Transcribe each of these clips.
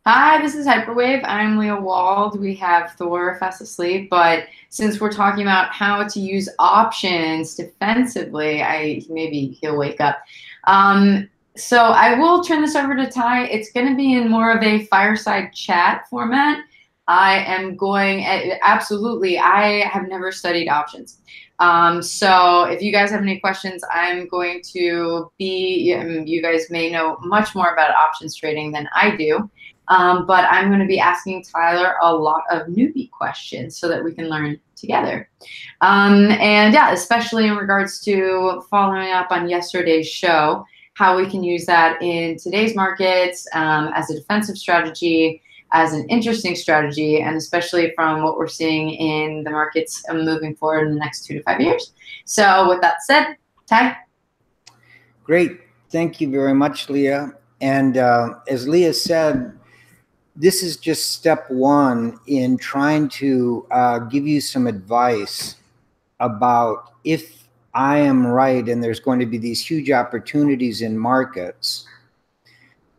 Hi, this is Hyperwave. I'm Leah Wald. We have Thor fast asleep, but since we're talking about how to use options defensively, I maybe he'll wake up. So I will turn this over to Ty. It's going to be in more of a fireside chat format. I am going absolutely. I have never studied options. So if you guys have any questions, I'm going to be. You guys may know much more about options trading than I do. But I'm going to be asking Tyler a lot of newbie questions so that we can learn together. And yeah, especially in regards to following up on yesterday's show, how we can use that in today's markets as a defensive strategy, as an interesting strategy, and especially from what we're seeing in the markets moving forward in the next 2 to 5 years. So, with that said, Ty? Great. Thank you very much, Leah. And as Leah said, this is just step one in trying to give you some advice about if I am right and there's going to be these huge opportunities in markets.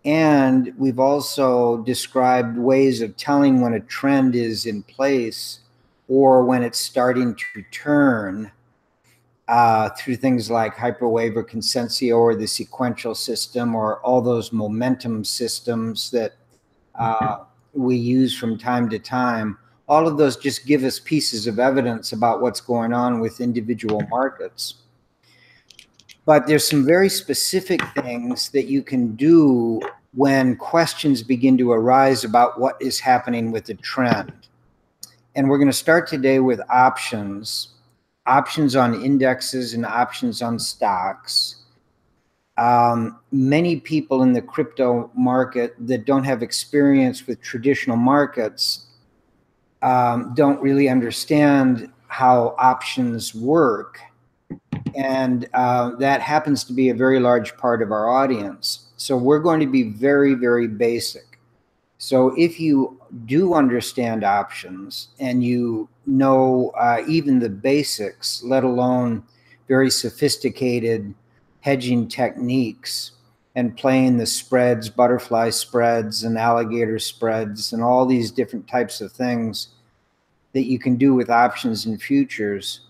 And we've also described ways of telling when a trend is in place or when it's starting to turn through things like hyperwave or consensio or the sequential system or all those momentum systems that we use from time to time. All of those just give us pieces of evidence about what's going on with individual markets. But there's some very specific things that you can do when questions begin to arise about what is happening with the trend. And we're going to start today with options on indexes and options on stocks. Many people in the crypto market that don't have experience with traditional markets don't really understand how options work. And that happens to be a very large part of our audience. So we're going to be very, very basic. So if you do understand options and you know even the basics, let alone very sophisticated hedging techniques and playing the spreads, butterfly spreads and alligator spreads and all these different types of things that you can do with options and futures,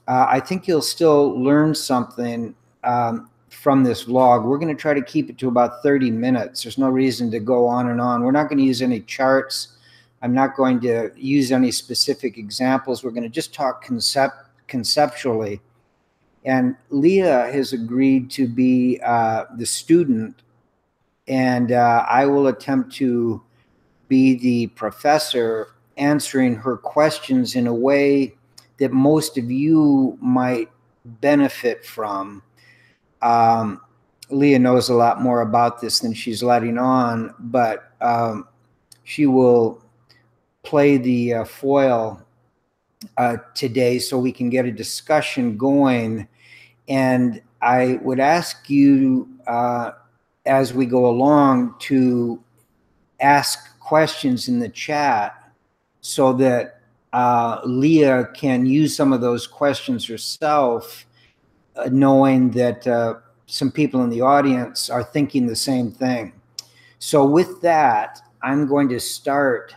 I think you'll still learn something from this vlog. We're going to try to keep it to about 30 minutes. There's no reason to go on and on. We're not going to use any charts. I'm not going to use any specific examples. We're going to just talk conceptually. And Leah has agreed to be the student, and I will attempt to be the professor answering her questions in a way that most of you might benefit from. Leah knows a lot more about this than she's letting on, but she will play the foil today so we can get a discussion going. And I would ask you as we go along to ask questions in the chat so that Leah can use some of those questions herself, knowing that some people in the audience are thinking the same thing. So with that, I'm going to start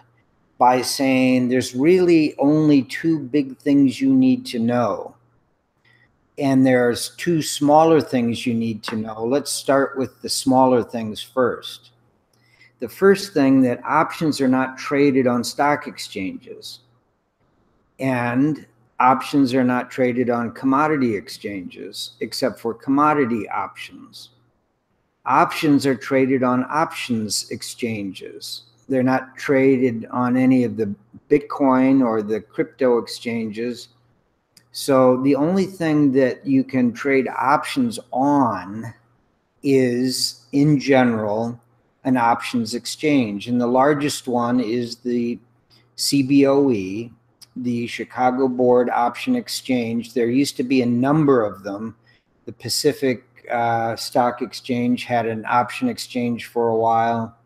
by saying there's really only two big things you need to know. And there's two smaller things you need to know. Let's start with the smaller things first. The first thing, that options are not traded on stock exchanges. And options are not traded on commodity exchanges, except for commodity options. Options are traded on options exchanges. They're not traded on any of the Bitcoin or the crypto exchanges. So the only thing that you can trade options on is, in general, an options exchange. And the largest one is the CBOE, the Chicago Board Option Exchange. There used to be a number of them. The Pacific Stock Exchange had an option exchange for a while.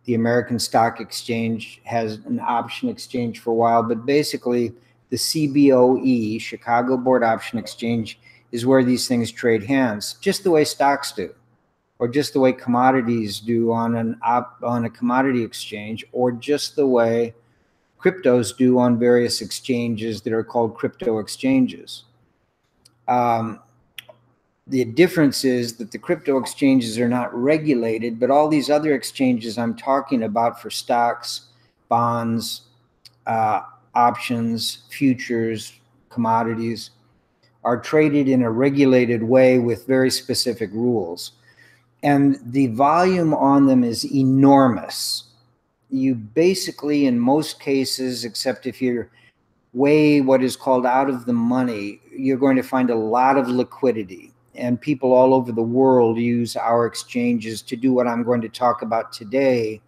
The American Stock Exchange has an option exchange for a while. But basically, the CBOE, Chicago Board Option Exchange, is where these things trade hands, just the way stocks do. or just the way commodities do on a commodity exchange, or just the way cryptos do on various exchanges that are called crypto exchanges. The difference is that the crypto exchanges are not regulated, but all these other exchanges I'm talking about for stocks, bonds, options, futures, commodities, are traded in a regulated way with very specific rules. And the volume on them is enormous. You basically, in most cases, except if you're way what is called out of the money, you're going to find a lot of liquidity. And people all over the world use our exchanges to do what I'm going to talk about today,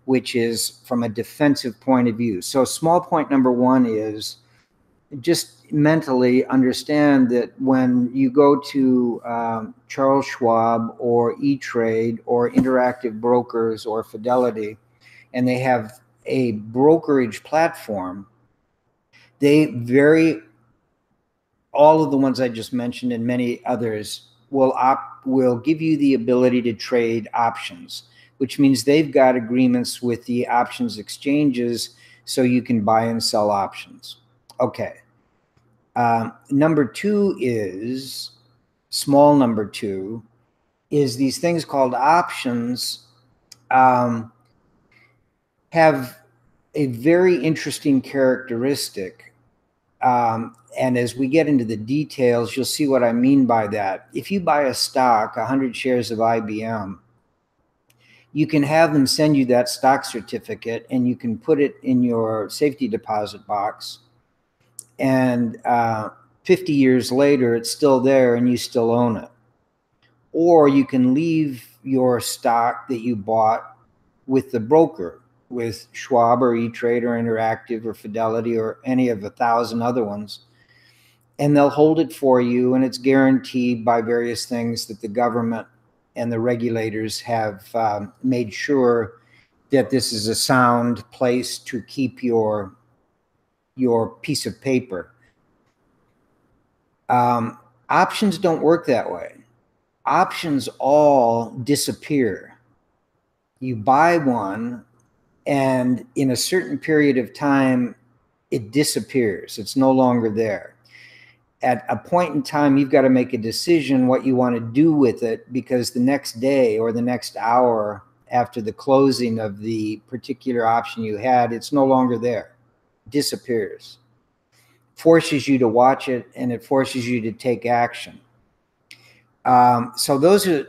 which is from a defensive point of view. So small point number one is just mentally understand that when you go to Charles Schwab or E-Trade or Interactive Brokers or Fidelity, and they have a brokerage platform, all of the ones I just mentioned and many others will give you the ability to trade options, which means they've got agreements with the options exchanges so you can buy and sell options. Okay. Number two is, small number two, is these things called options have a very interesting characteristic. And as we get into the details, you'll see what I mean by that. If you buy a stock, 100 shares of IBM, you can have them send you that stock certificate and you can put it in your safety deposit box. And 50 years later, it's still there and you still own it. Or you can leave your stock that you bought with the broker, with Schwab or E-Trade or Interactive or Fidelity or any of 1,000 other ones, and they'll hold it for you, and it's guaranteed by various things that the government and the regulators have made sure that this is a sound place to keep your piece of paper. Options don't work that way. Options all disappear. You buy one, and in a certain period of time, it disappears. It's no longer there. At a point in time, you've got to make a decision what you want to do with it, because the next day or the next hour after the closing of the particular option you had, it's no longer there. It disappears. Forces you to watch it, and it forces you to take action. So those are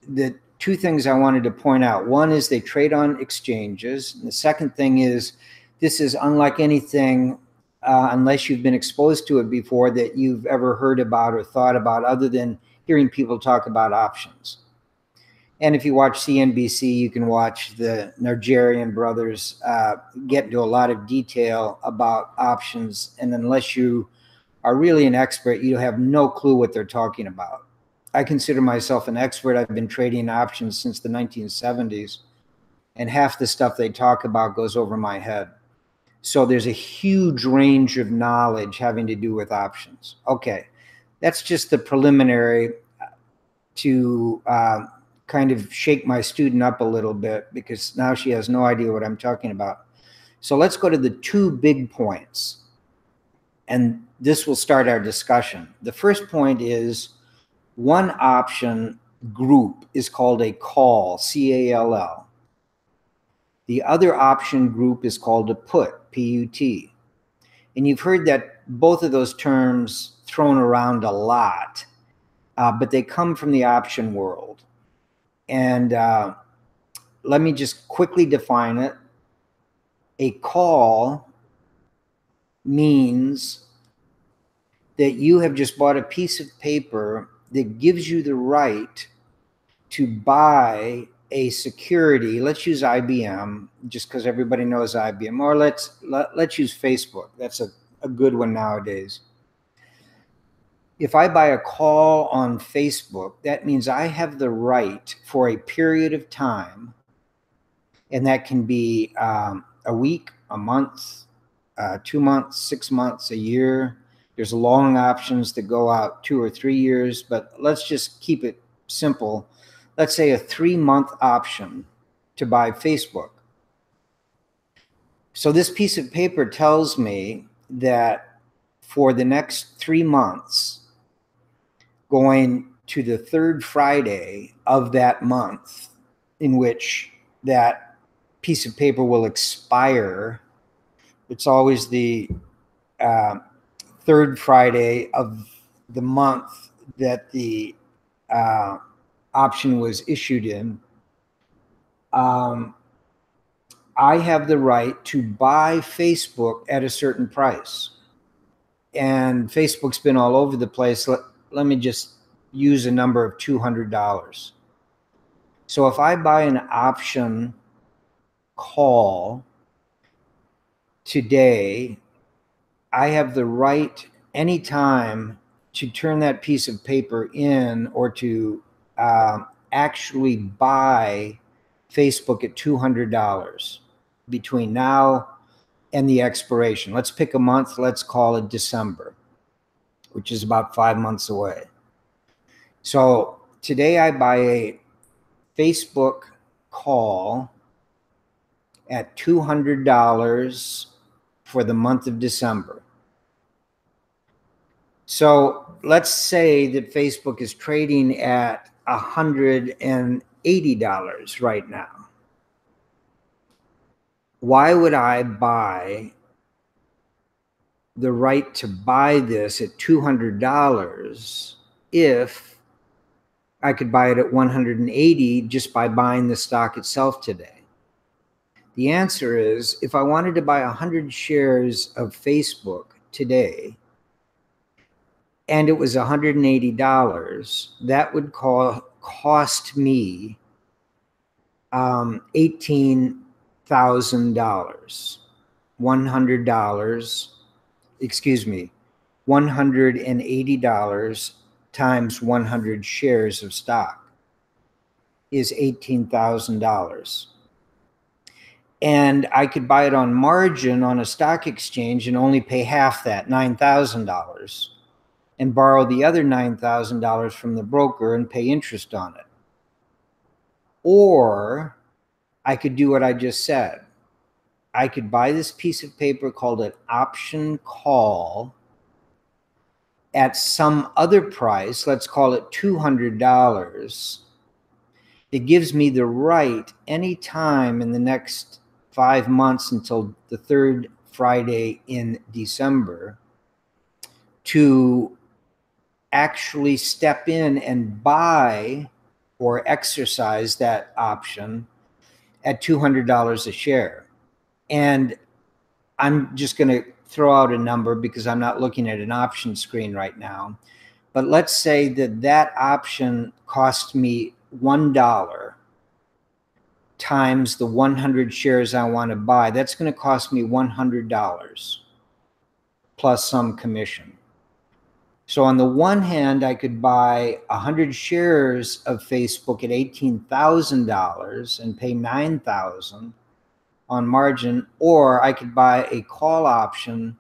the two things I wanted to point out. One is they trade on exchanges. And the second thing is this is unlike anything, unless you've been exposed to it before, that you've ever heard about or thought about, other than hearing people talk about options. And if you watch CNBC, you can watch the Nigerian brothers get into a lot of detail about options. And unless you are really an expert, you have no clue what they're talking about. I consider myself an expert. I've been trading options since the 1970s, and half the stuff they talk about goes over my head. So there's a huge range of knowledge having to do with options. Okay, that's just the preliminary to kind of shake my student up a little bit, because now she has no idea what I'm talking about. So let's go to the two big points, and this will start our discussion. The first point is, one option group is called a call, C-A-L-L. The other option group is called a put, P-U-T. And you've heard that both of those terms thrown around a lot, but they come from the option world. And let me just quickly define it. A call means that you have just bought a piece of paper that gives you the right to buy a security. Let's use IBM, just because everybody knows IBM, or let's use Facebook. That's a good one nowadays. If I buy a call on Facebook, that means I have the right for a period of time, and that can be a week, a month, 2 months, 6 months, a year. There's long options that go out 2 or 3 years, but let's just keep it simple. let's say a 3-month option to buy Facebook. So this piece of paper tells me that for the next 3 months, going to the third Friday of that month in which that piece of paper will expire, it's always the third Friday of the month that the option was issued in, I have the right to buy Facebook at a certain price. And Facebook's been all over the place. Let me just use a number of $200. So if I buy an option call today, I have the right anytime to turn that piece of paper in or to actually buy Facebook at $200 between now and the expiration. Let's pick a month. Let's call it December, which is about 5 months away. So today I buy a Facebook call at $200 for the month of December. So let's say that Facebook is trading at $180 right now. Why would I buy the right to buy this at $200 if I could buy it at $180 just by buying the stock itself today? The answer is, if I wanted to buy 100 shares of Facebook today and it was $180, that would cost me $18,000. $100, excuse me, $180 times 100 shares of stock is $18,000. And I could buy it on margin on a stock exchange and only pay half that, $9,000, and borrow the other $9,000 from the broker and pay interest on it. Or I could do what I just said. I could buy this piece of paper called an option call at some other price, let's call it $200. It gives me the right anytime in the next 5 months until the third Friday in December to actually step in and buy or exercise that option at $200 a share. And I'm just going to throw out a number because I'm not looking at an option screen right now. But let's say that that option cost me $1 times the 100 shares I want to buy. That's going to cost me $100 plus some commission. So on the one hand, I could buy 100 shares of Facebook at $18,000 and pay $9,000 on margin, or I could buy a call option,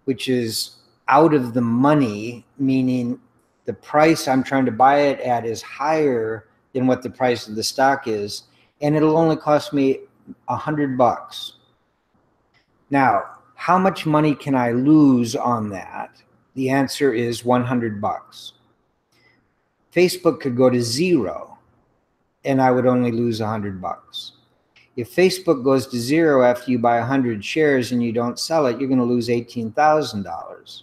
which is out of the money, meaning the price I'm trying to buy it at is higher than what the price of the stock is, and it'll only cost me $100. Now, how much money can I lose on that? The answer is $100. Facebook could go to zero, and I would only lose $100. If Facebook goes to zero after you buy 100 shares and you don't sell it, you're going to lose $18,000.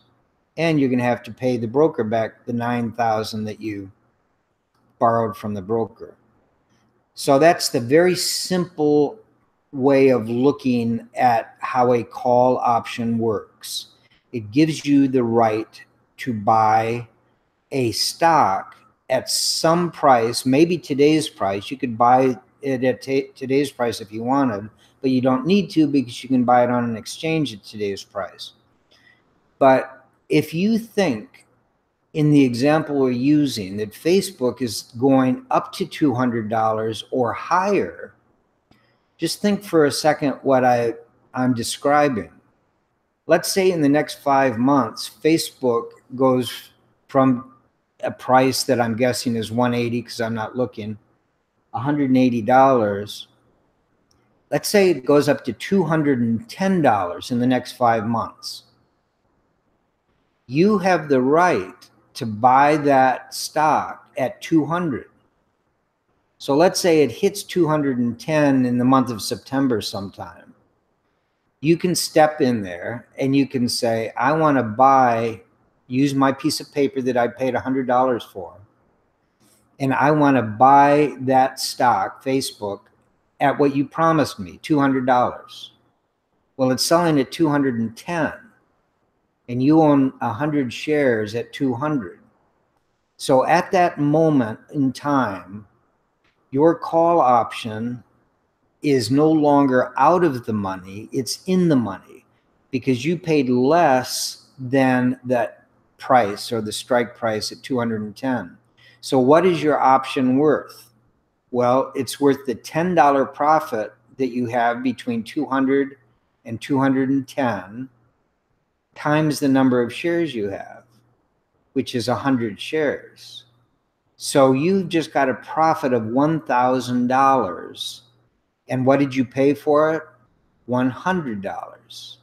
And you're going to have to pay the broker back the $9,000 that you borrowed from the broker. So that's the very simple way of looking at how a call option works. It gives you the right to buy a stock at some price, maybe today's price. You could buy it at today's price if you wanted, but you don't need to because you can buy it on an exchange at today's price. But if you think in the example we're using that Facebook is going up to $200 or higher, just think for a second what I'm describing. Let's say in the next 5 months, Facebook goes from a price that I'm guessing is 180 because I'm not looking, $180. Let's say it goes up to $210 in the next 5 months. You have the right to buy that stock at 200. So let's say it hits 210 in the month of September sometime. You can step in there and you can say, I want to buy, use my piece of paper that I paid $100 for, and I want to buy that stock, Facebook, at what you promised me, $200. Well, it's selling at 210, and you own 100 shares at 200. So at that moment in time, your call option is no longer out of the money, it's in the money, because you paid less than that price or the strike price at 210. So what is your option worth? Well, it's worth the $10 profit that you have between 200 and 210 times the number of shares you have, which is 100 shares. So you've just got a profit of $1,000. And what did you pay for it? $100.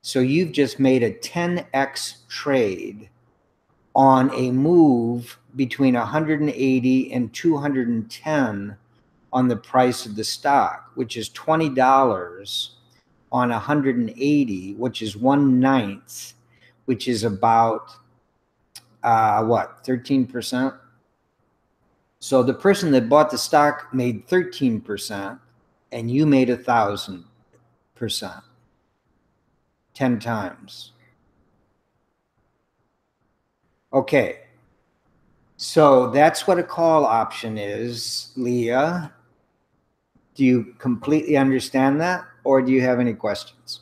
So you've just made a 10x trade on a move between 180 and 210 on the price of the stock, which is $20 on 180, which is 1/9, which is about what, 13%? So the person that bought the stock made 13%, and you made 1,000%, 10 times. Okay, so that's what a call option is, Leah. Do you completely understand that, or do you have any questions?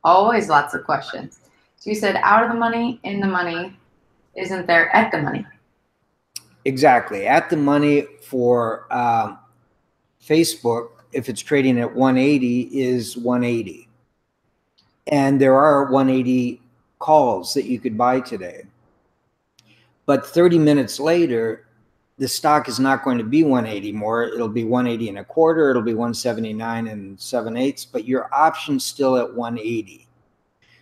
Always lots of questions. So you said out of the money, in the money. Isn't there at the money? Exactly. At the money for Facebook, if it's trading at 180, is 180. And there are 180 calls that you could buy today. But 30 minutes later, the stock is not going to be 180 more. It'll be 180 and a quarter. It'll be 179 and 7/8, but your option's still at 180.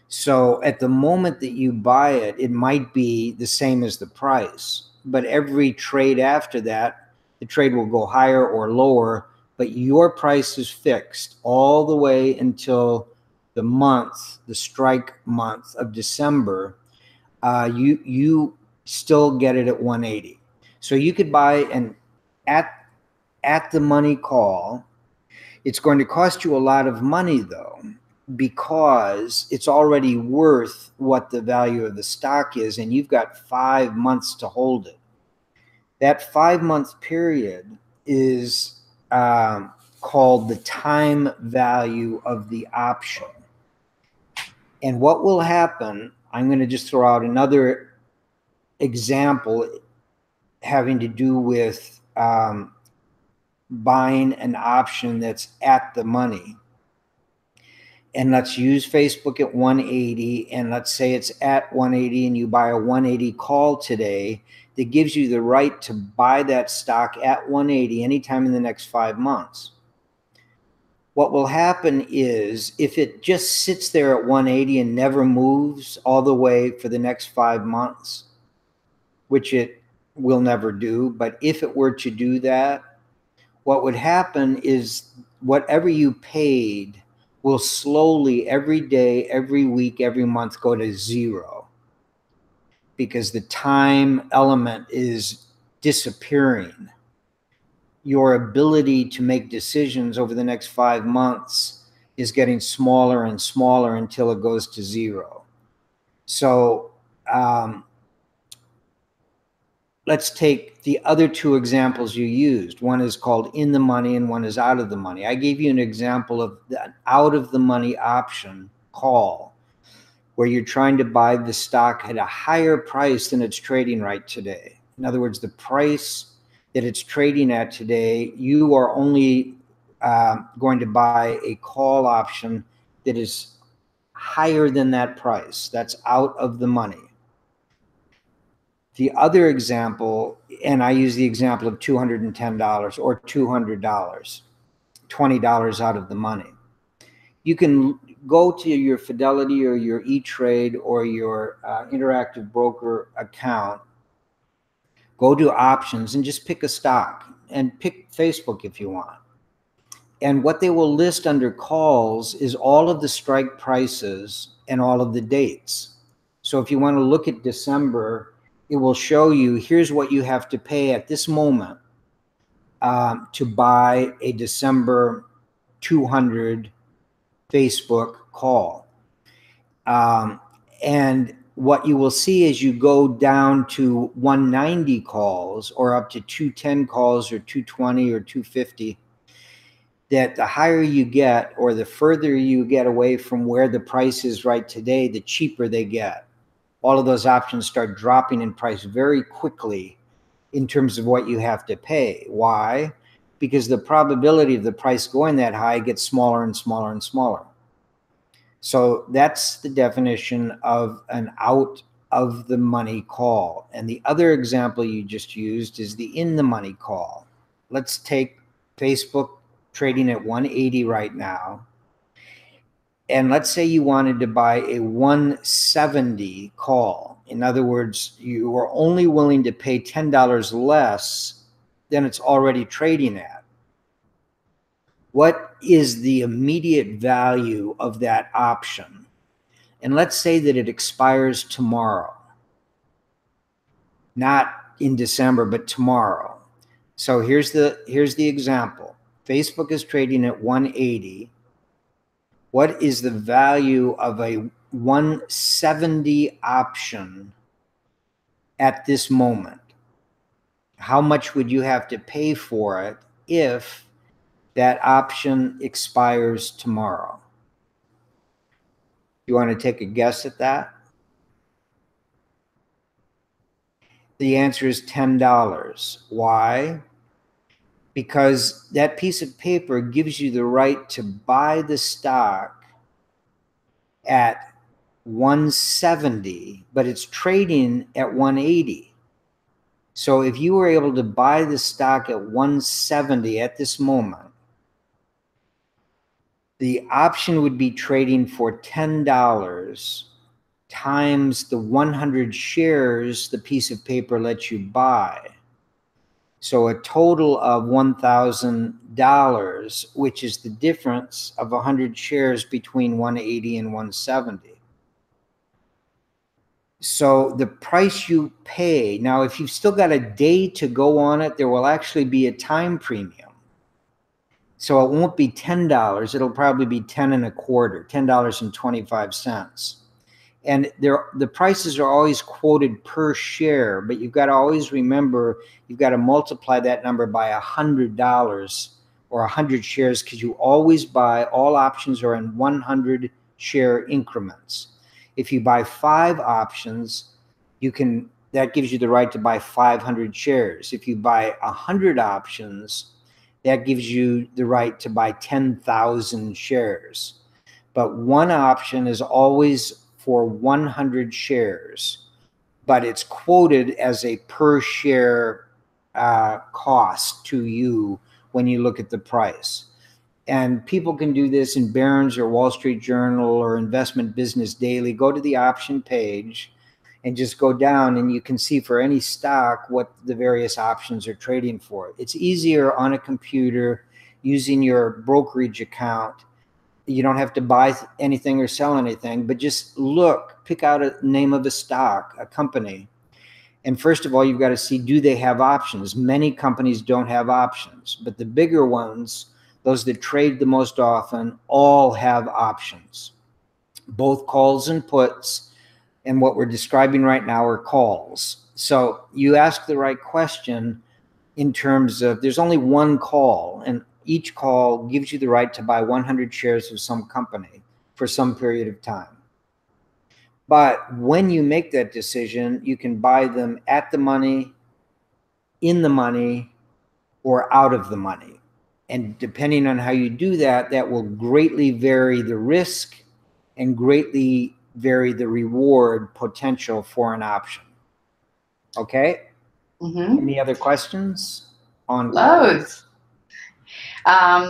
So at the moment that you buy it, it might be the same as the price, but every trade after that, the trade will go higher or lower, but your price is fixed all the way until the month, the strike month of December. You still get it at 180. So you could buy an at the money call. It's going to cost you a lot of money though, because it's already worth what the value of the stock is, and you've got 5 months to hold it. That 5-month period is called the time value of the option. And what will happen, I'm going to just throw out another example having to do with buying an option that's at the money. And let's use Facebook at 180, and let's say it's at 180 and you buy a 180 call today that gives you the right to buy that stock at 180 anytime in the next 5 months. What will happen is if it just sits there at 180 and never moves all the way for the next 5 months, which it will never do, but if it were to do that, what would happen is whatever you paid will slowly every day, every week, every month go to zero, because the time element is disappearing. Your ability to make decisions over the next 5 months is getting smaller and smaller until it goes to zero. So let's take the other two examples you used. One is called in the money and one is out of the money. I gave you an example of the out of the money option call, where you're trying to buy the stock at a higher price than it's trading right today. In other words, the price that it's trading at today, you are only going to buy a call option that is higher than that price. That's out of the money. The other example, and I use the example of $210 or $200, $20 out of the money. You can go to your Fidelity or your E-Trade or your Interactive Broker account, go to options and just pick a stock and pick Facebook if you want. And what they will list under calls is all of the strike prices and all of the dates. So if you want to look at December, it will show you, here's what you have to pay at this moment to buy a December 200 Facebook call. And what you will see as you go down to 190 calls or up to 210 calls or 220 or 250, that the higher you get or the further you get away from where the price is right today, the cheaper they get. All of those options start dropping in price very quickly in terms of what you have to pay. Why? Because the probability of the price going that high gets smaller and smaller and smaller. So that's the definition of an out of the money call. And the other example you just used is the in the money call. Let's take Facebook trading at 180 right now. And let's say you wanted to buy a 170 call. In other words, you are only willing to pay $10 less than it's already trading at. What is the immediate value of that option? And let's say that it expires tomorrow. Not in December, but tomorrow. So here's the example. Facebook is trading at 180. What is the value of a 170 option at this moment? How much would you have to pay for it if that option expires tomorrow? You want to take a guess at that? The answer is $10. Why? Because that piece of paper gives you the right to buy the stock at 170, but it's trading at 180. So if you were able to buy the stock at 170 at this moment, the option would be trading for $10 times the 100 shares the piece of paper lets you buy. So a total of $1,000, which is the difference of 100 shares between 180 and 170. So the price you pay, now if you've still got a day to go on it, there will actually be a time premium. So it won't be $10, it'll probably be 10 and a quarter, $10.25. And the prices are always quoted per share, but you've got to always remember, you've got to multiply that number by $100 or 100 shares, because you always buy, all options are in 100 share increments. If you buy 5 options, that gives you the right to buy 500 shares. If you buy 100 options, that gives you the right to buy 10,000 shares. But one option is always for 100 shares, but it's quoted as a per share cost to you when you look at the price. And people can do this in Barron's or Wall Street Journal or Investment Business Daily. Go to the option page and just go down, and you can see for any stock what the various options are trading for. It's easier on a computer using your brokerage account. You don't have to buy anything or sell anything, but just look, pick out a name of a stock, a company. And first of all, you've got to see, do they have options? Many companies don't have options, but the bigger ones, those that trade the most often, all have options, both calls and puts. And what we're describing right now are calls. So you ask the right question in terms of, there's only one call, and each call gives you the right to buy 100 shares of some company for some period of time. But when you make that decision, you can buy them at the money, in the money, or out of the money. And depending on how you do that, that will greatly vary the risk and greatly vary the reward potential for an option. Okay. Mm-hmm. Any other questions on Loads.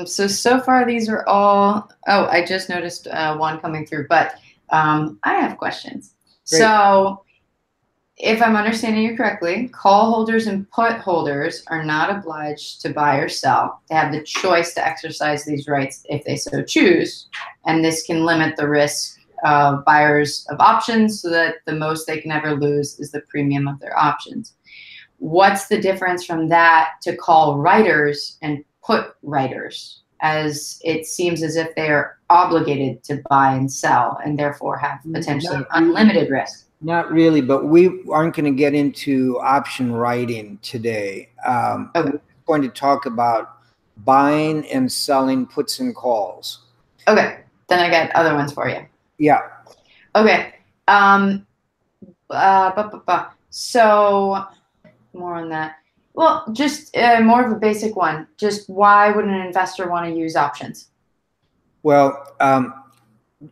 So far these are all, oh, I just noticed one coming through, but I have questions. Great. So if I'm understanding you correctly, call holders and put holders are not obliged to buy or sell. They have the choice to exercise these rights if they so choose, and this can limit the risk of buyers of options so that the most they can ever lose is the premium of their options. What's the difference from that to call writers and put writers, as it seems as if they are obligated to buy and sell and therefore have potentially unlimited risk? Not really, but we aren't going to get into option writing today. Okay. We're going to talk about buying and selling puts and calls. Okay, then I got other ones for you. Yeah. Okay. So more on that. Well, just more of a basic one. Just why would an investor want to use options? Well,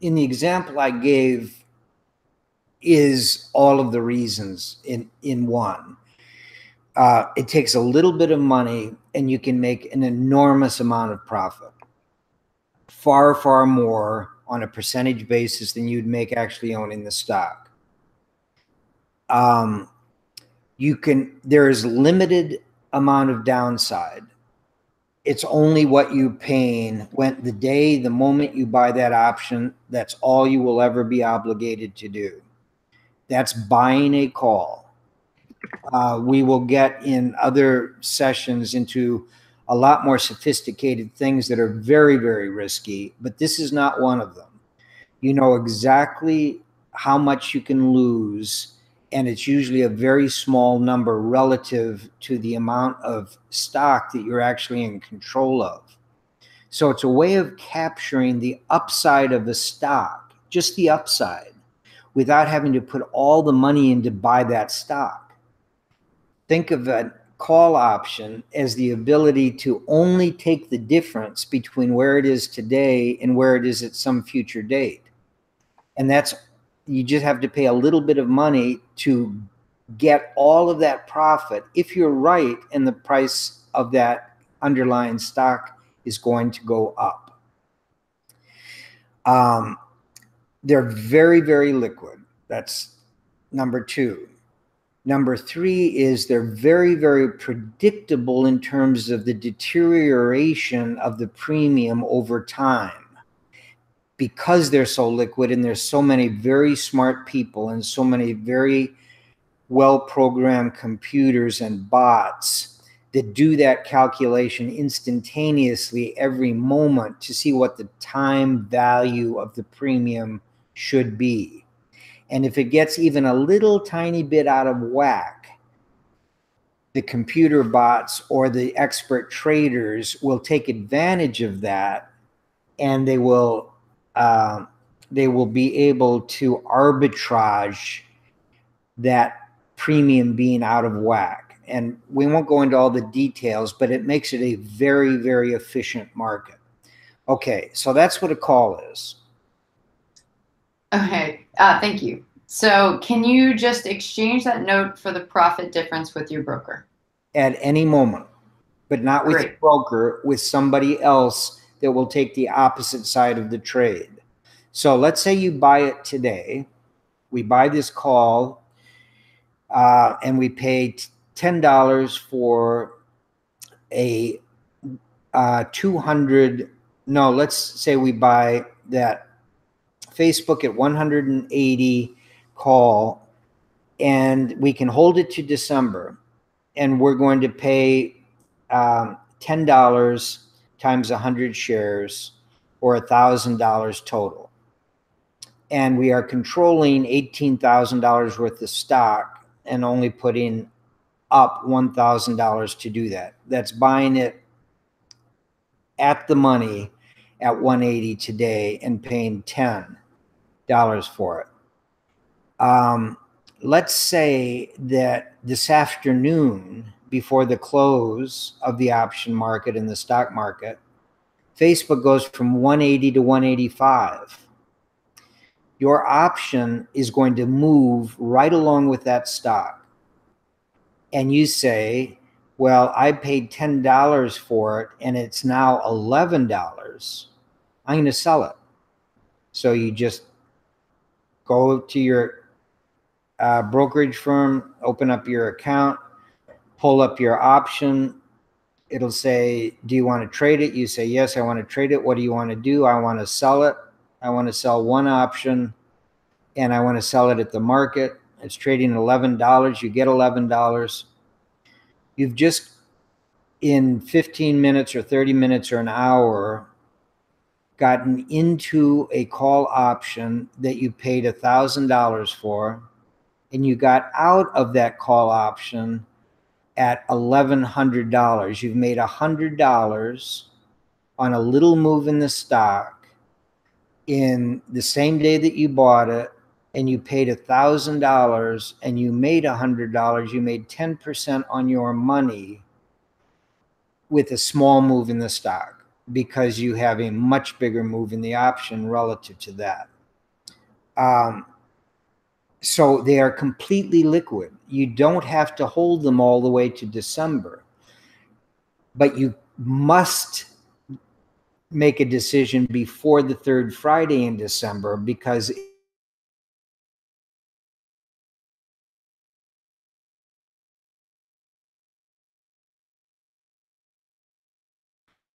in the example I gave is all of the reasons in one. It takes a little bit of money and you can make an enormous amount of profit. Far, far more on a percentage basis than you'd make actually owning the stock. There is limited amount of downside. It's only what you're paying when the moment you buy that option, that's all you will ever be obligated to do. That's buying a call. We will get in other sessions into a lot more sophisticated things that are very, very risky, but this is not one of them. You know exactly how much you can lose, and it's usually a very small number relative to the amount of stock that you're actually in control of. So it's a way of capturing the upside of the stock, just the upside, without having to put all the money in to buy that stock. Think of a call option as the ability to only take the difference between where it is today and where it is at some future date. And you just have to pay a little bit of money to get all of that profit if you're right and the price of that underlying stock is going to go up. They're very, very liquid. That's number two. Number three is they're very, very predictable in terms of the deterioration of the premium over time. Because they're so liquid and there's so many very smart people and so many very well-programmed computers and bots that do that calculation instantaneously every moment to see what the time value of the premium should be. And if it gets even a little tiny bit out of whack, the computer bots or the expert traders will take advantage of that, and they will be able to arbitrage that premium being out of whack. And we won't go into all the details, but it makes it a very, very efficient market. Okay, so that's what a call is. Okay, thank you. So can you just exchange that note for the profit difference with your broker? At any moment, but not with your broker, with somebody else that will take the opposite side of the trade. So let's say you buy it today. We buy this call and we pay $10 for a 200. No, let's say we buy that Facebook at 180 call, and we can hold it to December, and we're going to pay $10 times 100 shares, or $1,000 total. And we are controlling $18,000 worth of stock and only putting up $1,000 to do that. That's buying it at the money at 180 today and paying $10 for it. Let's say that this afternoon, before the close of the option market and the stock market, Facebook goes from 180 to 185. Your option is going to move right along with that stock. and you say, well, I paid $10 for it and it's now $11, I'm going to sell it. So you just go to your brokerage firm, open up your account, pull up your option. It'll say, do you want to trade it? You say, yes, I want to trade it. What do you want to do? I want to sell it. I want to sell one option and I want to sell it at the market. It's trading $11. You get $11. You've just, in 15 minutes or 30 minutes or an hour, gotten into a call option that you paid $1,000 for, and you got out of that call option at $1,100. You've made $100 on a little move in the stock in the same day that you bought it, and you paid $1,000 and you made $100. You made 10% on your money with a small move in the stock, because you have a much bigger move in the option relative to that. So they are completely liquid. You don't have to hold them all the way to December, but you must make a decision before the third Friday in December, because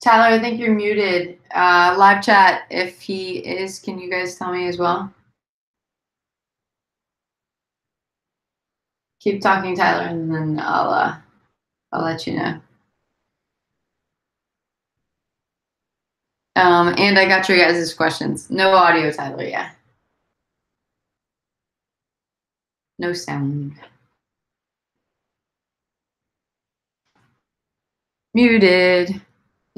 Tyler, I think you're muted. Live chat, if he is, can you guys tell me as well? Keep talking, Tyler, and then I'll let you know. And I got your guys' questions. No audio, Tyler, yeah. No sound. Muted.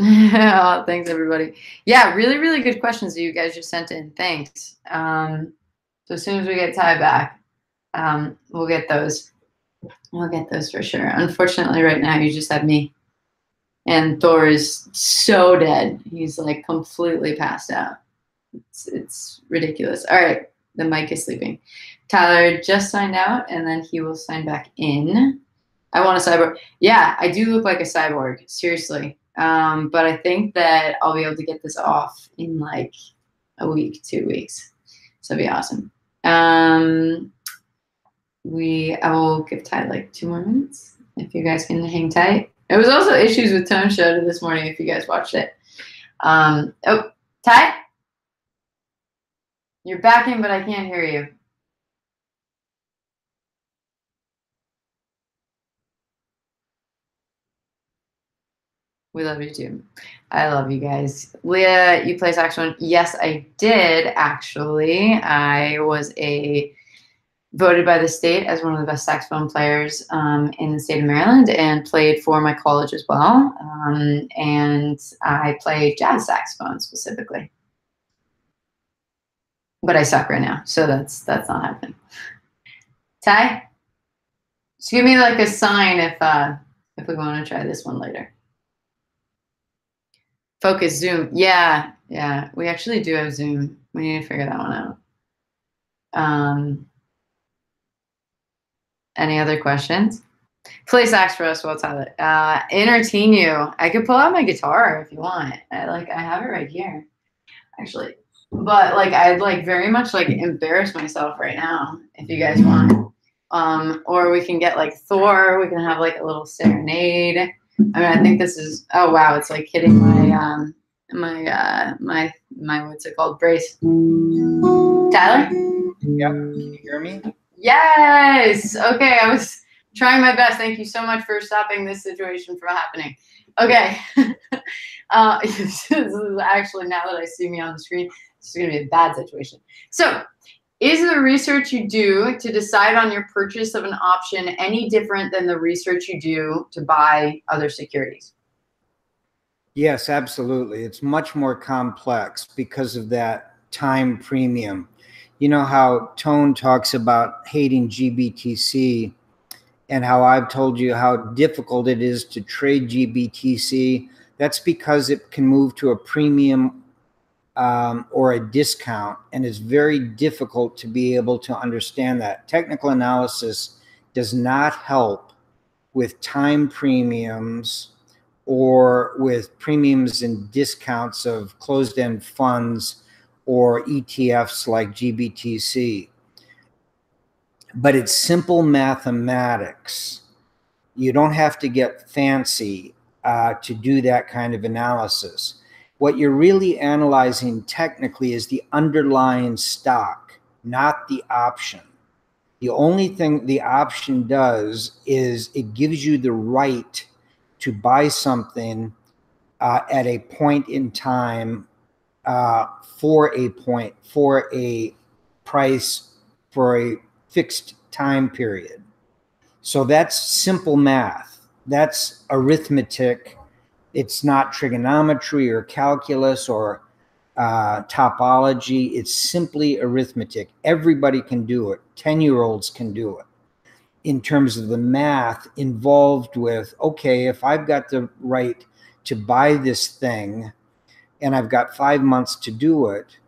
Oh, thanks, everybody. Yeah, really, really good questions that you guys just sent in. Thanks. So as soon as we get Ty back, we'll get those. We'll get those for sure. Unfortunately, right now, you just have me. And Thor is so dead. He's like completely passed out. It's ridiculous. All right, the mic is sleeping. Tyler just signed out, and then he will sign back in. I want a cyborg. Yeah, I do look like a cyborg, seriously. But I think that I'll be able to get this off in like a week, 2 weeks. So it'll be awesome. I will give Ty like 2 more minutes if you guys can hang tight. There was also issues with Tone Showed this morning if you guys watched it. Oh, Ty? You're back in, but I can't hear you. We love you too. I love you guys. Leah, you play saxophone? Yes, I did actually. I was voted by the state as one of the best saxophone players in the state of Maryland, and played for my college as well. And I play jazz saxophone specifically. But I suck right now, so that's not happening. Ty, just give me like a sign if we want to try this one later. Focus Zoom. Yeah, we actually do have Zoom. We need to figure that one out. Any other questions? Play sax for us, well, Tyler. Entertain you. I could pull out my guitar if you want. I have it right here, actually. But like, I'd like very much like embarrass myself right now if you guys want. Or we can get like Thor. We can have like a little serenade. I mean, I think this is. Oh wow, it's like hitting my my what's it called, brace. Tyler. Yeah, can you hear me? Yes. Okay, I was trying my best. Thank you so much for stopping this situation from happening. Okay. This is actually, now that I see me on the screen, this is going to be a bad situation. So, is the research you do to decide on your purchase of an option any different than the research you do to buy other securities? Yes, absolutely. It's much more complex because of that time premium. You know how Tone talks about hating GBTC, and how I've told you how difficult it is to trade GBTC. That's because it can move to a premium or a discount, and it's very difficult to be able to understand that. Technical analysis does not help with time premiums or with premiums and discounts of closed-end funds or ETFs like GBTC. But it's simple mathematics. You don't have to get fancy to do that kind of analysis. What you're really analyzing technically is the underlying stock, not the option. The only thing the option does is it gives you the right to buy something at a point in time for a price for a fixed time period. So that's simple math. That's arithmetic. It's not trigonometry or calculus or topology. It's simply arithmetic. Everybody can do it. 10-year-olds can do it. In terms of the math involved with, okay, if I've got the right to buy this thing and I've got 5 months to do it,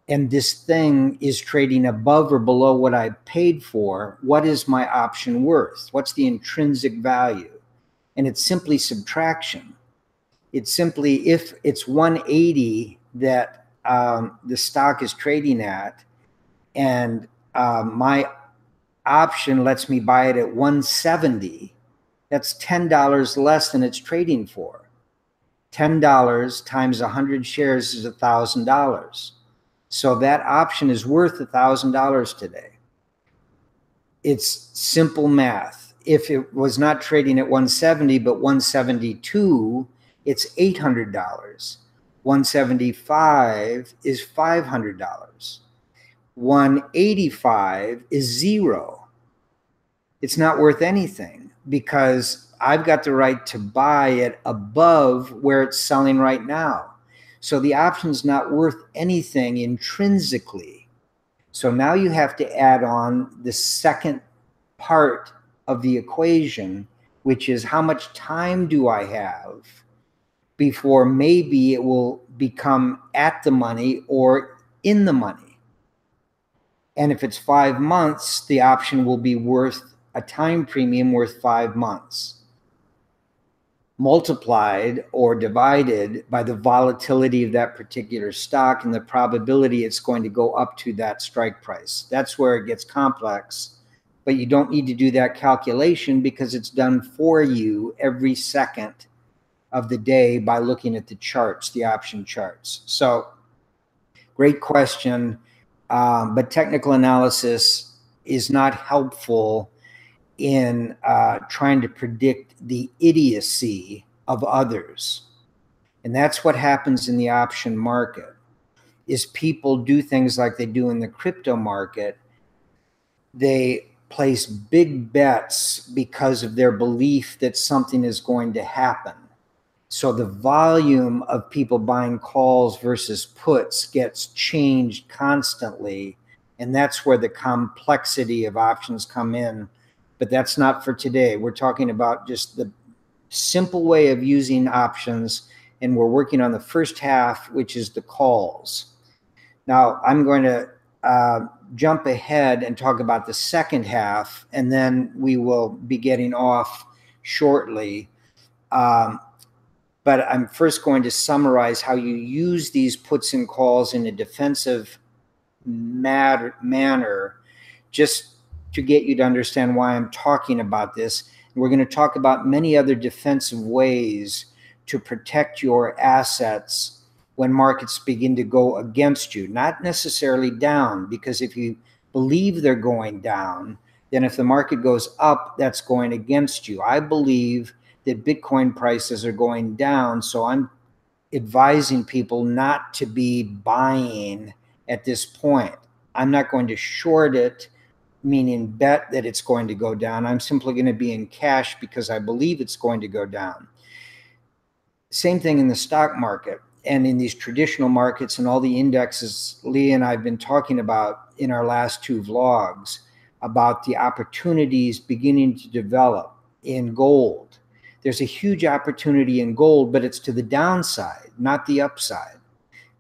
and this thing is trading above or below what I paid for, what is my option worth? What's the intrinsic value? And it's simply subtraction. It's simply, if it's 180 that the stock is trading at, and my option lets me buy it at 170, that's $10 less than it's trading for. $10 times 100 shares is $1,000. So that option is worth $1,000 today. It's simple math. If it was not trading at 170, but 172, it's $800. 175 is $500. 185 is zero. It's not worth anything because I've got the right to buy it above where it's selling right now. So the option's not worth anything intrinsically. So now you have to add on the second part of the equation, which is how much time do I have before maybe it will become at the money or in the money. And if it's 5 months, the option will be worth a time premium worth 5 months, multiplied or divided by the volatility of that particular stock and the probability it's going to go up to that strike price. That's where it gets complex, but you don't need to do that calculation because it's done for you every second of the day by looking at the charts, the option charts. So great question, but technical analysis is not helpful in trying to predict the idiocy of others. And that's what happens in the option market, is people do things like they do in the crypto market. They place big bets because of their belief that something is going to happen. So the volume of people buying calls versus puts gets changed constantly. And that's where the complexity of options come in. But that's not for today. We're talking about just the simple way of using options, and we're working on the first half, which is the calls. Now, I'm going to jump ahead and talk about the second half, and then we will be getting off shortly. But I'm first going to summarize how you use these puts and calls in a defensive manner, just to get you to understand why I'm talking about this. We're going to talk about many other defensive ways to protect your assets when markets begin to go against you, not necessarily down, because if you believe they're going down, then if the market goes up, that's going against you. I believe that Bitcoin prices are going down, so I'm advising people not to be buying at this point. I'm not going to short it, meaning bet that it's going to go down. I'm simply going to be in cash because I believe it's going to go down. Same thing in the stock market and in these traditional markets and all the indexes Leah and I have been talking about in our last 2 vlogs about the opportunities beginning to develop in gold. There's a huge opportunity in gold, but it's to the downside, not the upside.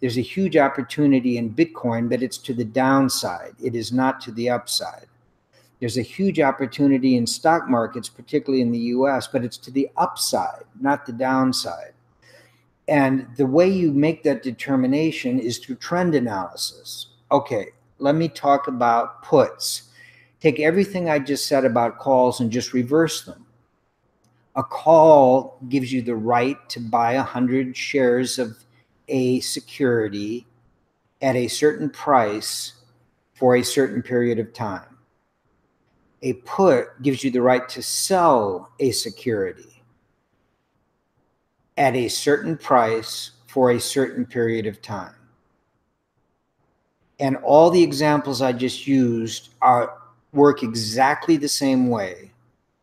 There's a huge opportunity in Bitcoin, but it's to the downside. It is not to the upside. There's a huge opportunity in stock markets, particularly in the US, but it's to the upside, not the downside. And the way you make that determination is through trend analysis. Okay, let me talk about puts. Take everything I just said about calls and just reverse them. A call gives you the right to buy 100 shares of a security at a certain price for a certain period of time. A put gives you the right to sell a security at a certain price for a certain period of time. And all the examples I just used work exactly the same way.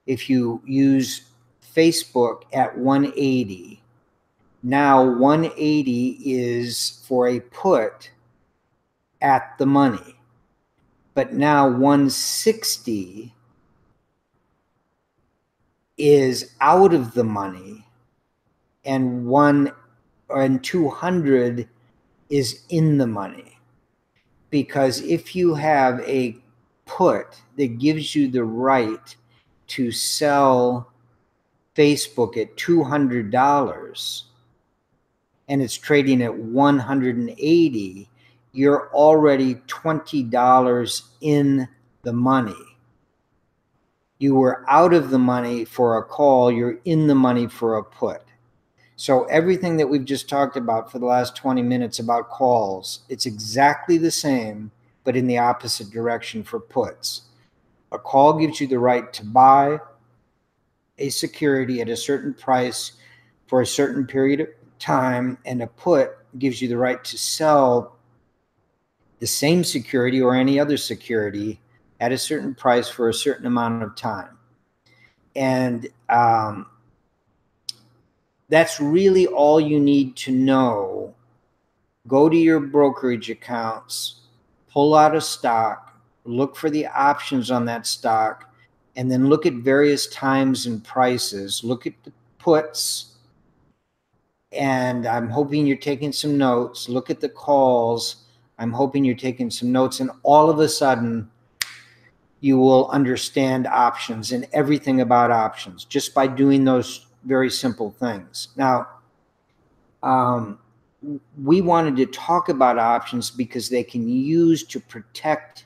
If you use Facebook at 180, now 180 is for a put at the money. But now 160 is out of the money, and 200 is in the money. Because if you have a put that gives you the right to sell Facebook at $200 and it's trading at 180, you're already $20 in the money. You were out of the money for a call, you're in the money for a put. So everything that we've just talked about for the last 20 minutes about calls, it's exactly the same, but in the opposite direction for puts. A call gives you the right to buy a security at a certain price for a certain period of time, and a put gives you the right to sell the same security or any other security at a certain price for a certain amount of time. And that's really all you need to know. Go to your brokerage accounts, pull out a stock, look for the options on that stock, and then look at various times and prices. Look at the puts, and I'm hoping you're taking some notes. Look at the calls. I'm hoping you're taking some notes, and all of a sudden, you will understand options and everything about options just by doing those very simple things. Now, we wanted to talk about options because they can use to protect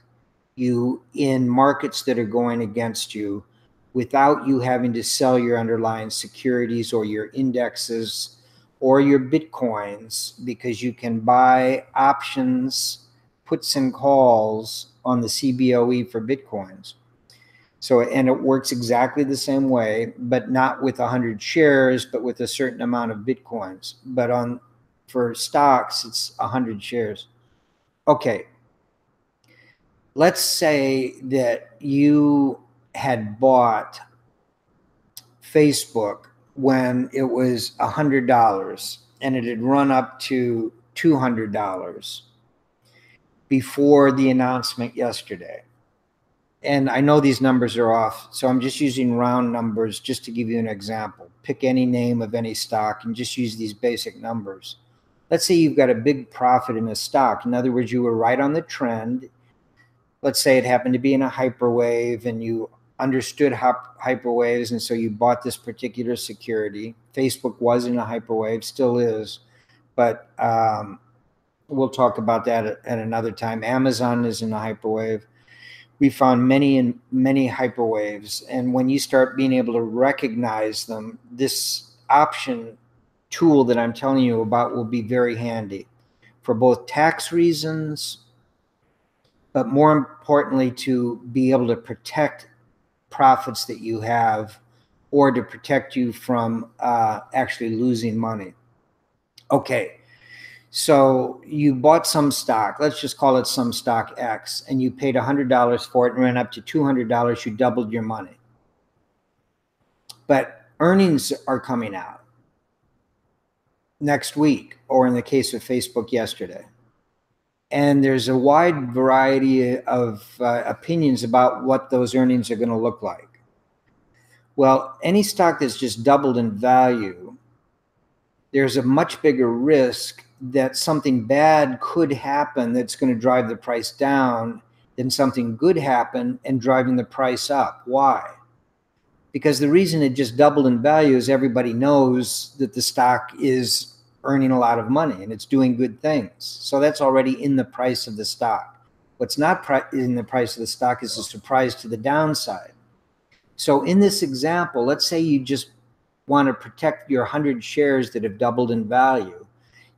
you in markets that are going against you without you having to sell your underlying securities or your indexes or your Bitcoins, because you can buy options, puts and calls on the CBOE for Bitcoins. So, and it works exactly the same way, but not with 100 shares, but with a certain amount of Bitcoins. But for stocks, it's 100 shares. Okay. Let's say that you had bought Facebook when it was $100 and it had run up to $200 before the announcement yesterday. And I know these numbers are off, so I'm just using round numbers just to give you an example. Pick any name of any stock and just use these basic numbers. Let's say you've got a big profit in a stock. In other words, you were right on the trend. Let's say it happened to be in a hyperwave and you understood hyperwaves, and so you bought this particular security. Facebook was in a hyperwave, still is, but we'll talk about that at another time. Amazon is in a hyperwave. We found many hyperwaves, and when you start being able to recognize them, this option tool that I'm telling you about will be very handy for both tax reasons, but more importantly, to be able to protect profits that you have or to protect you from actually losing money. Okay. So you bought some stock, let's just call it some stock X, and you paid $100 for it and ran up to $200, you doubled your money. But earnings are coming out next week, or in the case of Facebook, yesterday. And there's a wide variety of opinions about what those earnings are going to look like. Well, any stock that's just doubled in value, there's a much bigger risk that something bad could happen that's going to drive the price down than something good happen and driving the price up. Why? Because the reason it just doubled in value is everybody knows that the stock is earning a lot of money and it's doing good things. So that's already in the price of the stock. What's not in the price of the stock is a surprise to the downside. So in this example, let's say you just want to protect your 100 shares that have doubled in value.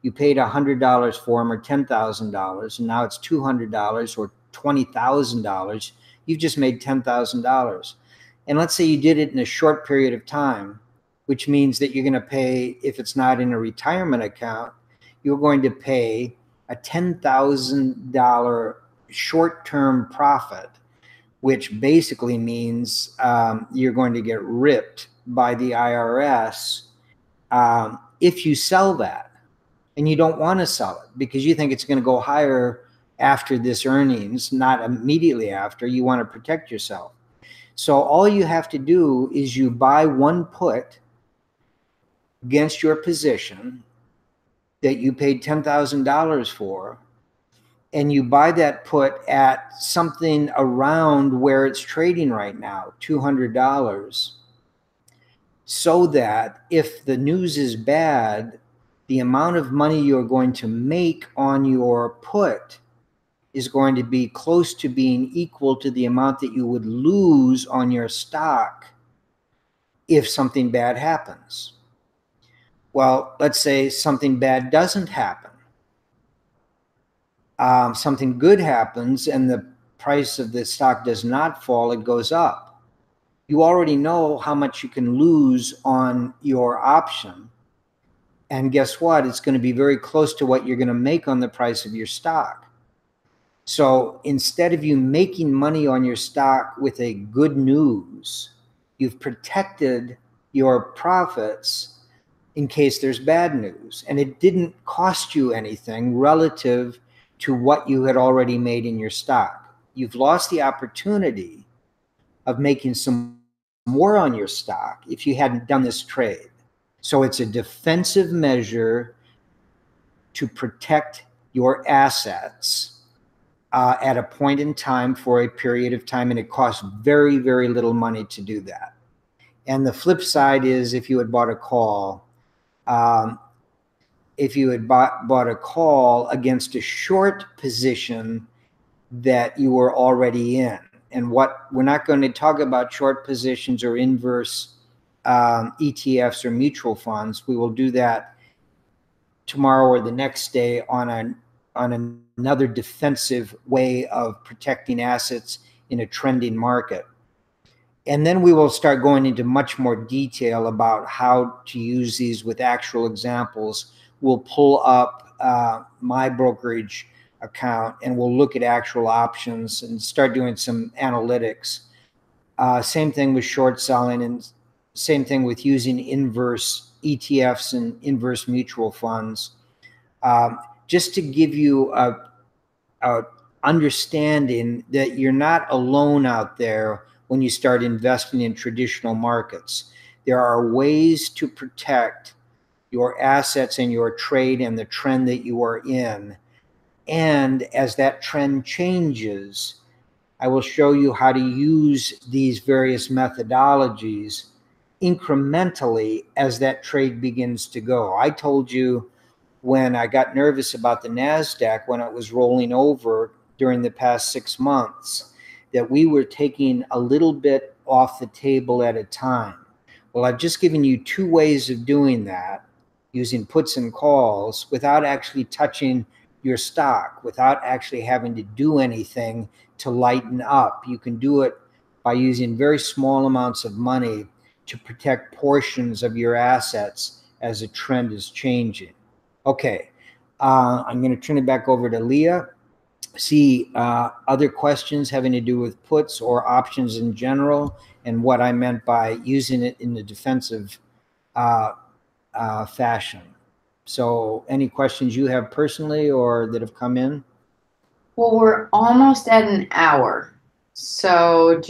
You paid $100 for them or $10,000, and now it's $200 or $20,000. You've just made $10,000. And let's say you did it in a short period of time, which means that you're going to pay, if it's not in a retirement account, you're going to pay a $10,000 short-term profit, which basically means you're going to get ripped by the IRS if you sell that. And you don't want to sell it because you think it's going to go higher after this earnings, not immediately after. You want to protect yourself. So all you have to do is you buy one put against your position that you paid $10,000 for, and you buy that put at something around where it's trading right now, $200, so that if the news is bad, the amount of money you're going to make on your put is going to be close to being equal to the amount that you would lose on your stock if something bad happens. Well, let's say something bad doesn't happen. Something good happens and the price of the stock does not fall, it goes up. You already know how much you can lose on your option. And guess what? It's going to be very close to what you're going to make on the price of your stock. So instead of you making money on your stock with a good news, you've protected your profits in case there's bad news. And it didn't cost you anything relative to what you had already made in your stock. You've lost the opportunity of making some more on your stock if you hadn't done this trade. So it's a defensive measure to protect your assets at a point in time for a period of time, and it costs very, very little money to do that. And the flip side is if you had bought a call, if you had bought a call against a short position that you were already in. And what we're not going to talk about short positions or inverse ETFs or mutual funds. We will do that tomorrow or the next day on another defensive way of protecting assets in a trending market. And then we will start going into much more detail about how to use these with actual examples. We'll pull up my brokerage account and we'll look at actual options and start doing some analytics. Same thing with short selling, and same thing with using inverse ETFs and inverse mutual funds. Just to give you a understanding that you're not alone out there when you start investing in traditional markets. There are ways to protect your assets and your trade and the trend that you are in. And as that trend changes, I will show you how to use these various methodologies incrementally as that trade begins to go. I told you when I got nervous about the NASDAQ, when it was rolling over during the past 6 months, that we were taking a little bit off the table at a time. Well, I've just given you 2 ways of doing that, using puts and calls without actually touching your stock, without actually having to do anything to lighten up. You can do it by using very small amounts of money to protect portions of your assets as a trend is changing. Okay, I'm going to turn it back over to Leah. See other questions having to do with puts or options in general, and what I meant by using it in the defensive fashion. So any questions you have personally or that have come in? Well, we're almost at an hour. So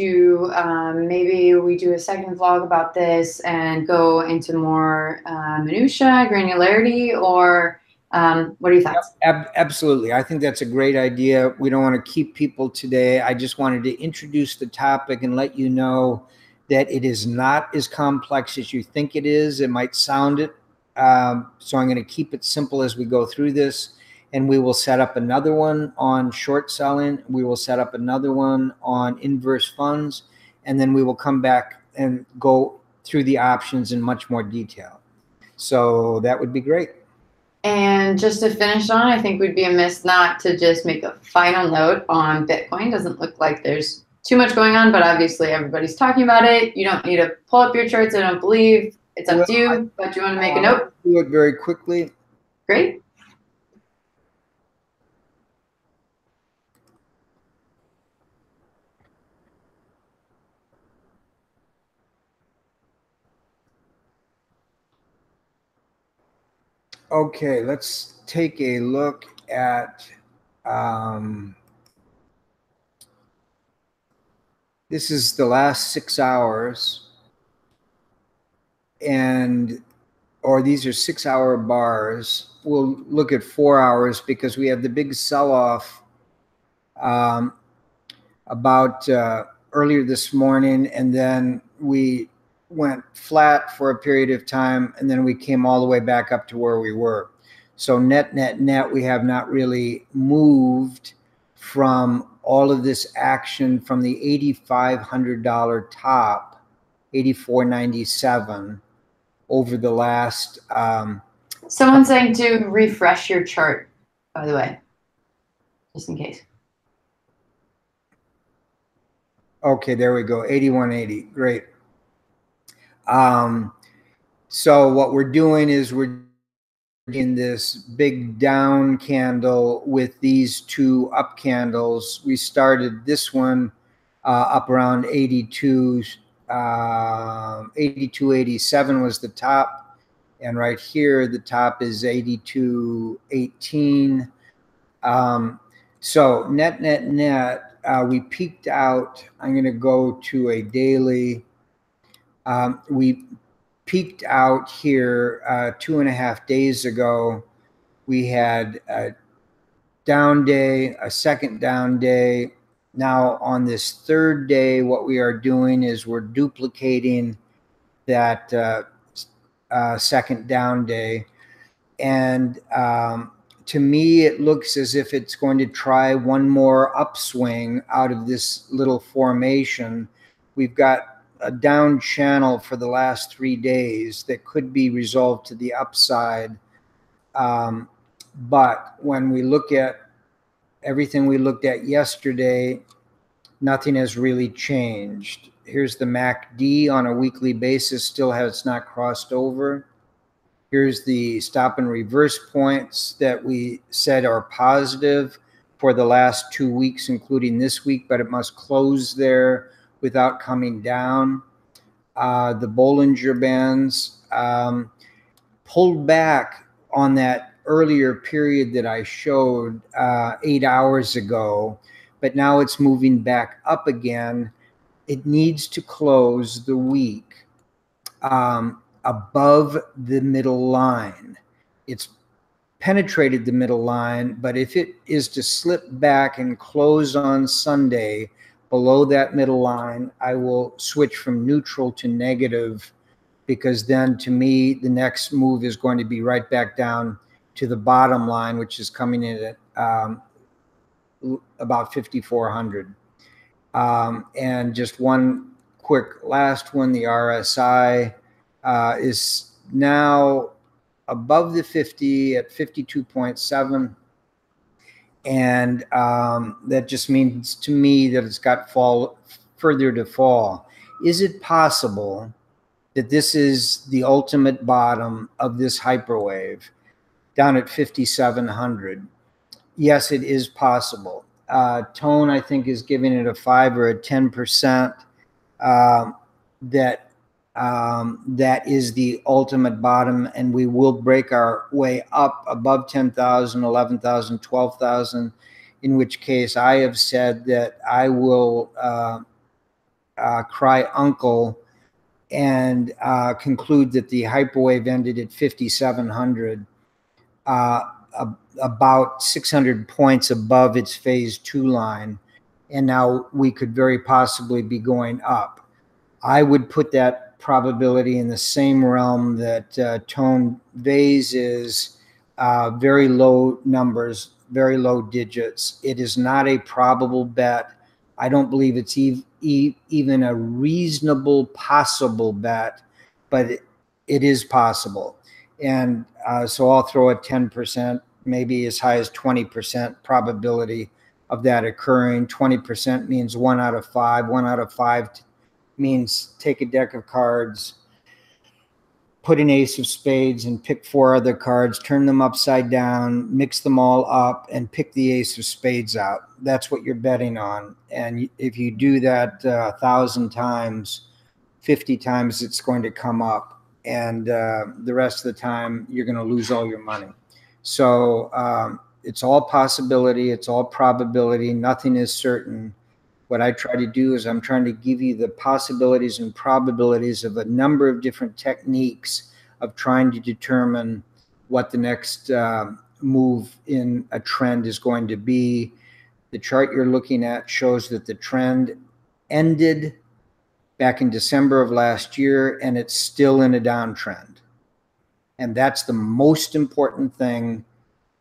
maybe we do a second vlog about this and go into more minutia, granularity, or What are your thoughts? Absolutely. I think that's a great idea. We don't want to keep people today. I just wanted to introduce the topic and let you know that it is not as complex as you think it is. It might sound it. So I'm going to keep it simple as we go through this. And we will set up another one on short selling. We will set up another one on inverse funds. And then we will come back and go through the options in much more detail. So that would be great. And just to finish on, I think we'd be amiss not to just make a final note on Bitcoin. Doesn't look like there's too much going on, but obviously everybody's talking about it. You don't need to pull up your charts, I don't believe. It's up to you, but you want to make a note? Do it very quickly. Great. Okay, let's take a look at this is the last 6 hours, or these are 6-hour bars. We'll look at 4 hours because we have the big sell-off about earlier this morning, and then we went flat for a period of time, and then we came all the way back up to where we were. So net, we have not really moved from all of this action from the $8,500 top, $8,497, over the last. Someone's saying to refresh your chart, by the way, just in case. Okay, there we go, 8180, great. So what we're doing is we're in this big down candle with these two up candles. We started this one up around 82, 82.87 was the top, and right here the top is 82.18. So net, we peaked out. I'm going to go to a daily. We peaked out here 2.5 days ago. We had a down day, a second down day. Now on this third day, what we are doing is we're duplicating that second down day. And to me, it looks as if it's going to try one more upswing out of this little formation. We've got a down channel for the last 3 days that could be resolved to the upside. But when we look at everything we looked at yesterday, nothing has really changed. Here's the MACD on a weekly basis, still has not crossed over. Here's the stop and reverse points that we said are positive for the last 2 weeks, including this week, but it must close there without coming down. The Bollinger Bands pulled back on that earlier period that I showed 8 hours ago, but now it's moving back up again. It needs to close the week above the middle line. It's penetrated the middle line, but if it is to slip back and close on Sunday below that middle line, I will switch from neutral to negative, because then to me, the next move is going to be right back down to the bottom line, which is coming in at about 5,400. And just one quick last one, the RSI is now above the 50 at 52.7. And that just means to me that it's got further to fall. Is it possible that this is the ultimate bottom of this hyperwave down at 5,700? Yes, it is possible. Tone, I think, is giving it a 5 or a 10%. That is the ultimate bottom, and we will break our way up above 10,000, 11,000, 12,000, in which case I have said that I will cry uncle and conclude that the hyperwave ended at 5,700. about 600 points above its phase 2 line, and now we could very possibly be going up. I would put that probability in the same realm that tone vase is, very low numbers, very low digits. It is not a probable bet. I don't believe it's even a reasonable possible bet, but it is possible. And so I'll throw a 10%, maybe as high as 20% probability of that occurring. 20% means 1 out of 5. 1 out of 5 means take a deck of cards, put an ace of spades and pick 4 other cards, turn them upside down, mix them all up, and pick the ace of spades out. That's what you're betting on. And if you do that 1,000 times, 50 times, it's going to come up. And the rest of the time, you're going to lose all your money. So it's all possibility. It's all probability. Nothing is certain. What I try to do is I'm trying to give you the possibilities and probabilities of a number of different techniques of trying to determine what the next move in a trend is going to be. The chart you're looking at shows that the trend ended back in December of last year, and it's still in a downtrend. And that's the most important thing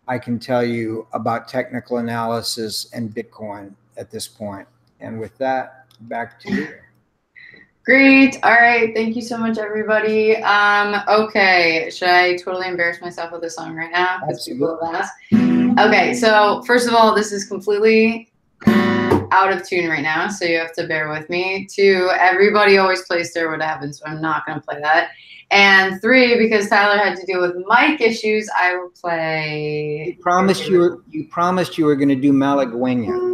I can tell you about technical analysis and Bitcoin at this point. And with that, back to you. Great. All right. Thank you so much, everybody. Okay. Should I totally embarrass myself with this song right now? Because people have asked. Okay. So first of all, this is completely out of tune right now, so you have to bear with me. 2, everybody always plays Stare What Happens, so I'm not going to play that. And 3, because Tyler had to deal with mic issues, I will play. You promised you were going to do Malagueña.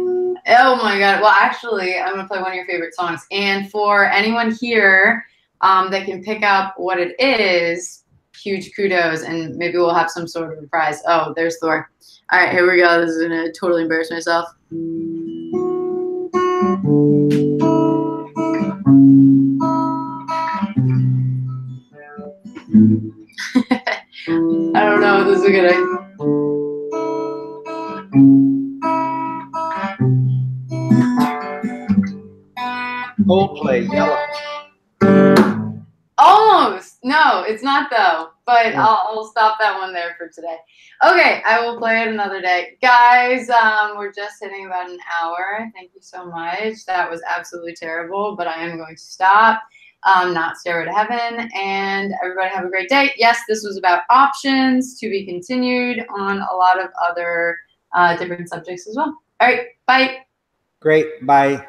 Oh my God. Well, actually, I'm going to play one of your favorite songs. And for anyone here that can pick up what it is, huge kudos, and maybe we'll have some sort of prize. Oh, there's Thor. All right, here we go. This is going to totally embarrass myself. I don't know if this is a good idea. Coldplay, Yellow. Almost. No, it's not though. But I'll stop that one there for today. Okay, I will play it another day. Guys, we're just hitting about an hour. Thank you so much. That was absolutely terrible, but I am going to stop. Not Stairway to Heaven. And everybody have a great day. Yes, this was about options, to be continued on a lot of other different subjects as well. All right, bye. Great, bye.